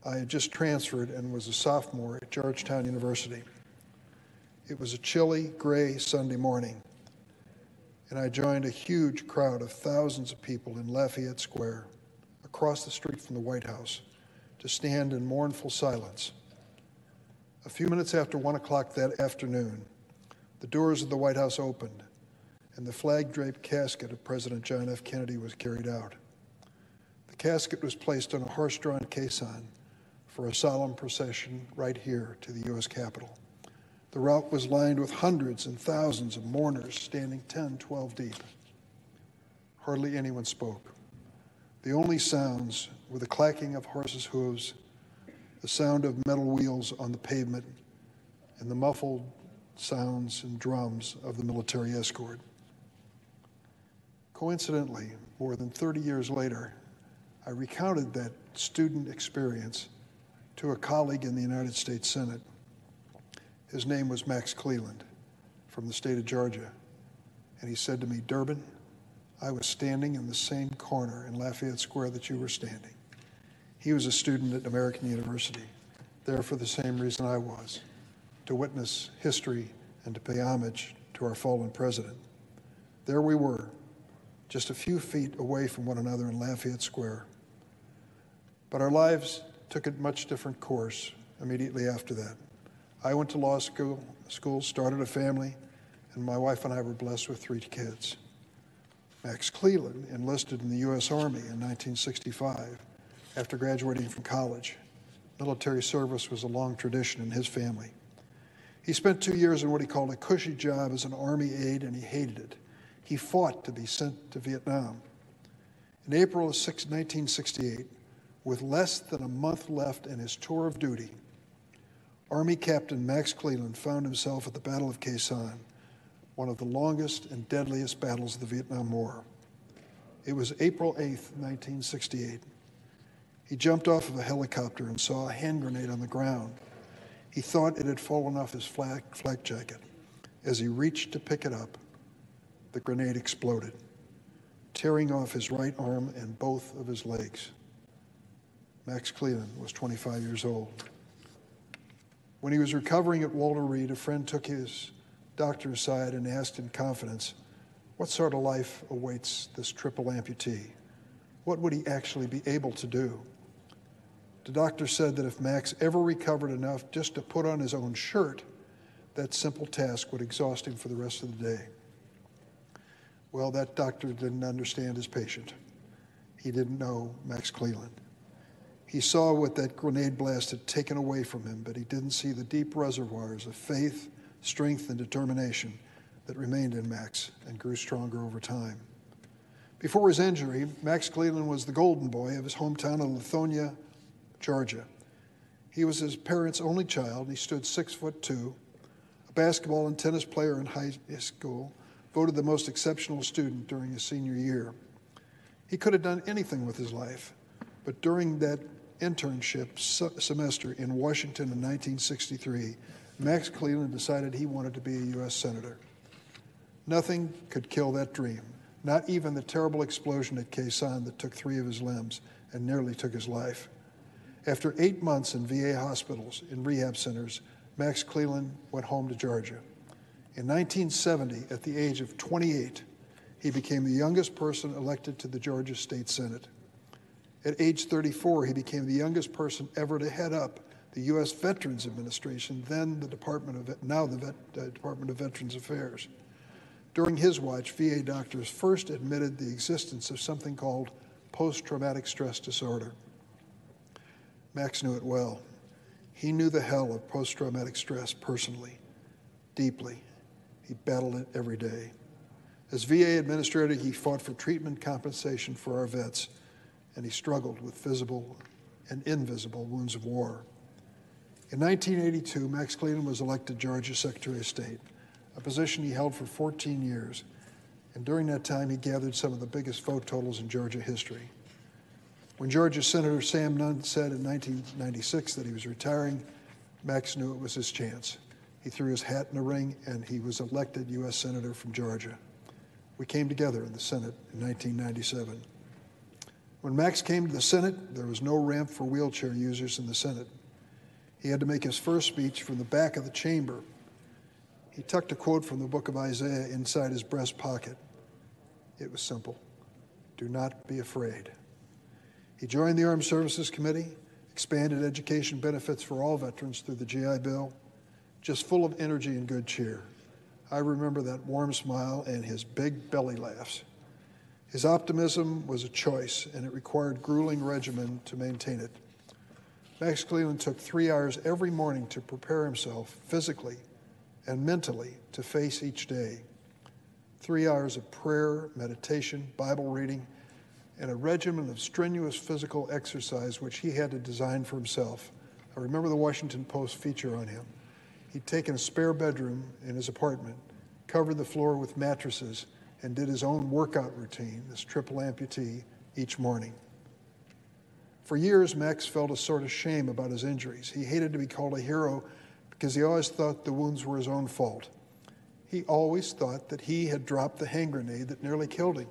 I had just transferred and was a sophomore at Georgetown University. It was a chilly, gray Sunday morning, and I joined a huge crowd of thousands of people in Lafayette Square, across the street from the White House, to stand in mournful silence. A few minutes after 1 o'clock that afternoon, the doors of the White House opened, and the flag-draped casket of President John F. Kennedy was carried out. The casket was placed on a horse-drawn caisson for a solemn procession right here to the U.S. Capitol. The route was lined with hundreds and thousands of mourners standing 10, 12 deep. Hardly anyone spoke. The only sounds were the clacking of horses' hooves, the sound of metal wheels on the pavement, and the muffled sounds and drums of the military escort. Coincidentally, more than 30 years later, I recounted that student experience to a colleague in the United States Senate. His name was Max Cleland from the state of Georgia. And he said to me, "Durbin, I was standing in the same corner in Lafayette Square that you were standing." He was a student at American University, there for the same reason I was, to witness history and to pay homage to our fallen president. There we were, just a few feet away from one another in Lafayette Square. But our lives took a much different course immediately after that. I went to law school, started a family, and my wife and I were blessed with 3 kids. Max Cleland enlisted in the U.S. Army in 1965 after graduating from college. Military service was a long tradition in his family. He spent 2 years in what he called a cushy job as an Army aide, and he hated it. He fought to be sent to Vietnam. In April of 1968, with less than a month left in his tour of duty, Army Captain Max Cleland found himself at the Battle of Khe Sanh, one of the longest and deadliest battles of the Vietnam War. It was April 8th, 1968. He jumped off of a helicopter and saw a hand grenade on the ground. He thought it had fallen off his flak jacket. As he reached to pick it up, the grenade exploded, tearing off his right arm and both of his legs. Max Cleland was 25 years old. When he was recovering at Walter Reed, a friend took his doctor aside and asked in confidence, what sort of life awaits this triple amputee? What would he actually be able to do? The doctor said that if Max ever recovered enough just to put on his own shirt, that simple task would exhaust him for the rest of the day. Well, that doctor didn't understand his patient. He didn't know Max Cleland. He saw what that grenade blast had taken away from him, but he didn't see the deep reservoirs of faith, strength, and determination that remained in Max and grew stronger over time. Before his injury, Max Cleland was the golden boy of his hometown of Lithonia, Georgia. He was his parents' only child. He stood 6'2", a basketball and tennis player in high school, voted the most exceptional student during his senior year. He could have done anything with his life, but during that internship semester in Washington in 1963, Max Cleland decided he wanted to be a U.S. Senator. Nothing could kill that dream, not even the terrible explosion at Khe Sanh that took 3 of his limbs and nearly took his life. After 8 months in VA hospitals, in rehab centers, Max Cleland went home to Georgia. In 1970, at the age of 28, he became the youngest person elected to the Georgia State Senate. At age 34, he became the youngest person ever to head up the U.S. Veterans Administration, then the Department of Veterans Affairs. During his watch, VA doctors first admitted the existence of something called post-traumatic stress disorder. Max knew it well. He knew the hell of post-traumatic stress personally, deeply. He battled it every day. As VA administrator, he fought for treatment compensation for our vets, and he struggled with visible and invisible wounds of war. In 1982, Max Cleland was elected Georgia Secretary of State, a position he held for 14 years, and during that time he gathered some of the biggest vote totals in Georgia history. When Georgia Senator Sam Nunn said in 1996 that he was retiring, Max knew it was his chance. He threw his hat in the ring, and he was elected U.S. Senator from Georgia. We came together in the Senate in 1997. When Max came to the Senate, there was no ramp for wheelchair users in the Senate. He had to make his first speech from the back of the chamber. He tucked a quote from the book of Isaiah inside his breast pocket. It was simple. Do not be afraid. He joined the Armed Services Committee, expanded education benefits for all veterans through the GI Bill, just full of energy and good cheer. I remember that warm smile and his big belly laughs. His optimism was a choice, and it required grueling regimen to maintain it. Max Cleland took 3 hours every morning to prepare himself physically and mentally to face each day. 3 hours of prayer, meditation, Bible reading, and a regimen of strenuous physical exercise which he had to design for himself. I remember the Washington Post feature on him. He'd taken a spare bedroom in his apartment, covered the floor with mattresses, and did his own workout routine, this triple amputee, each morning. For years, Max felt a sort of shame about his injuries. He hated to be called a hero because he always thought the wounds were his own fault. He always thought that he had dropped the hand grenade that nearly killed him.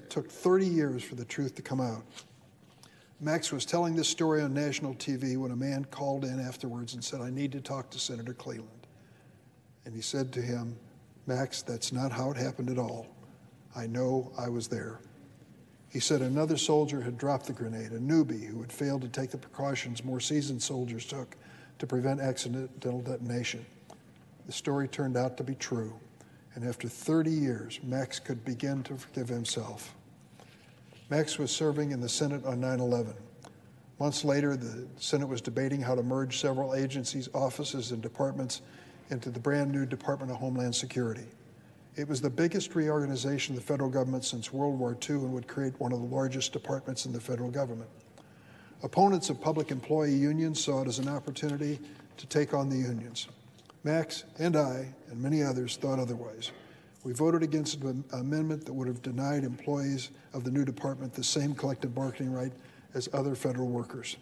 Took 30 years for the truth to come out. Max was telling this story on national TV when a man called in afterwards and said, "I need to talk to Senator Cleland." And he said to him, "Max, that's not how it happened at all. I know, I was there." He said another soldier had dropped the grenade, a newbie who had failed to take the precautions more seasoned soldiers took to prevent accidental detonation. The story turned out to be true. And after 30 years, Max could begin to forgive himself. Max was serving in the Senate on 9/11. Months later, the Senate was debating how to merge several agencies, offices, and departments into the brand new Department of Homeland Security. It was the biggest reorganization of the federal government since World War II and would create one of the largest departments in the federal government. Opponents of public employee unions saw it as an opportunity to take on the unions. Max and I, and many others, thought otherwise. We voted against an amendment that would have denied employees of the new department the same collective bargaining right as other federal workers.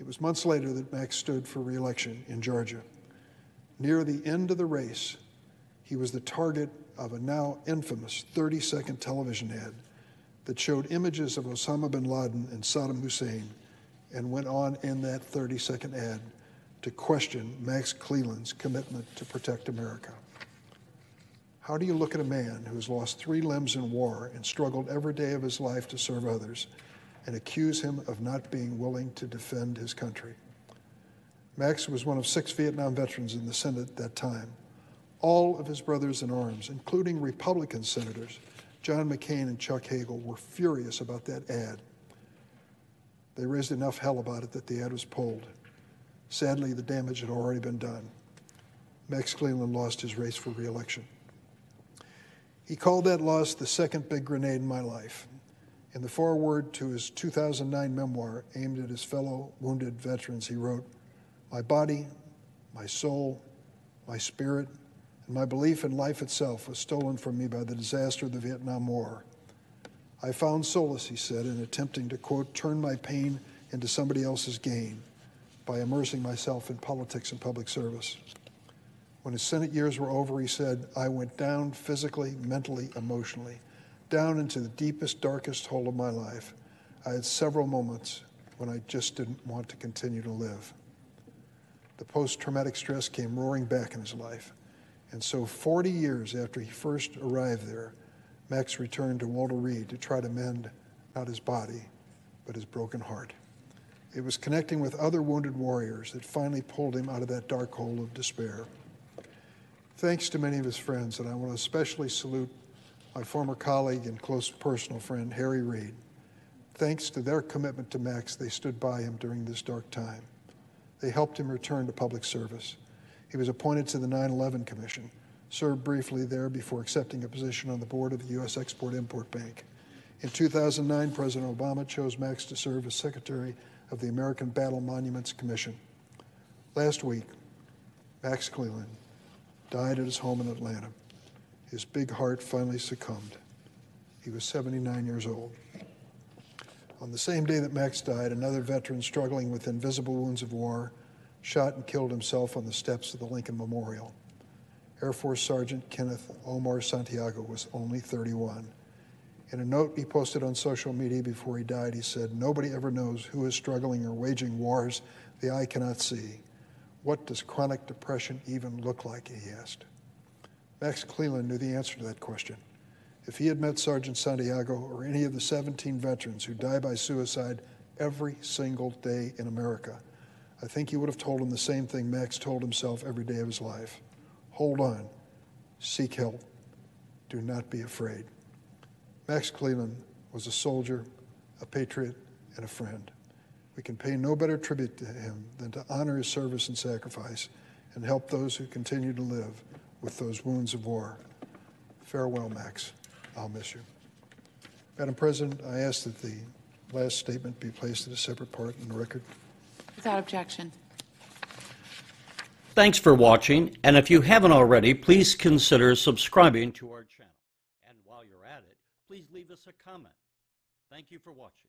It was months later that Max stood for re-election in Georgia. Near the end of the race, he was the target of a now infamous 30-second television ad that showed images of Osama bin Laden and Saddam Hussein and went on in that 30-second ad to question Max Cleland's commitment to protect America. How do you look at a man who has lost 3 limbs in war and struggled every day of his life to serve others and accuse him of not being willing to defend his country? Max was one of 6 Vietnam veterans in the Senate at that time. All of his brothers in arms, including Republican senators, John McCain and Chuck Hagel, were furious about that ad. They raised enough hell about it that the ad was pulled. Sadly, the damage had already been done. Max Cleland lost his race for re-election. He called that loss the second big grenade in my life. In the foreword to his 2009 memoir aimed at his fellow wounded veterans, he wrote, "My body, my soul, my spirit, and my belief in life itself was stolen from me by the disaster of the Vietnam War. I found solace," he said, in attempting to, quote, "turn my pain into somebody else's gain by immersing myself in politics and public service." When his Senate years were over, he said, "I went down physically, mentally, emotionally, down into the deepest, darkest hole of my life. I had several moments when I just didn't want to continue to live." The post-traumatic stress came roaring back in his life. And so 40 years after he first arrived there, Max returned to Walter Reed to try to mend not his body, but his broken heart. It was connecting with other wounded warriors that finally pulled him out of that dark hole of despair. Thanks to many of his friends, and I want to especially salute my former colleague and close personal friend, Harry Reid. Thanks to their commitment to Max, they stood by him during this dark time. They helped him return to public service. He was appointed to the 9/11 Commission, served briefly there before accepting a position on the board of the U.S. Export-Import Bank. In 2009, President Obama chose Max to serve as Secretary of the American Battle Monuments Commission. Last week, Max Cleland died at his home in Atlanta. His big heart finally succumbed. He was 79 years old. On the same day that Max died, another veteran struggling with invisible wounds of war shot and killed himself on the steps of the Lincoln Memorial. Air Force Sergeant Kenneth Omar Santiago was only 31. In a note he posted on social media before he died, he said, "Nobody ever knows who is struggling or waging wars the eye cannot see. What does chronic depression even look like?" he asked. Max Cleland knew the answer to that question. If he had met Sergeant Santiago or any of the 17 veterans who die by suicide every single day in America, I think he would have told him the same thing Max told himself every day of his life. Hold on, seek help, do not be afraid. Max Cleland was a soldier, a patriot, and a friend. We can pay no better tribute to him than to honor his service and sacrifice and help those who continue to live with those wounds of war. Farewell, Max. I'll miss you. Madam President, I ask that the last statement be placed as a separate part in the record. Without objection. Thanks for watching, and if you haven't already, please consider subscribing to our channel. And while you're at it, please leave us a comment. Thank you for watching.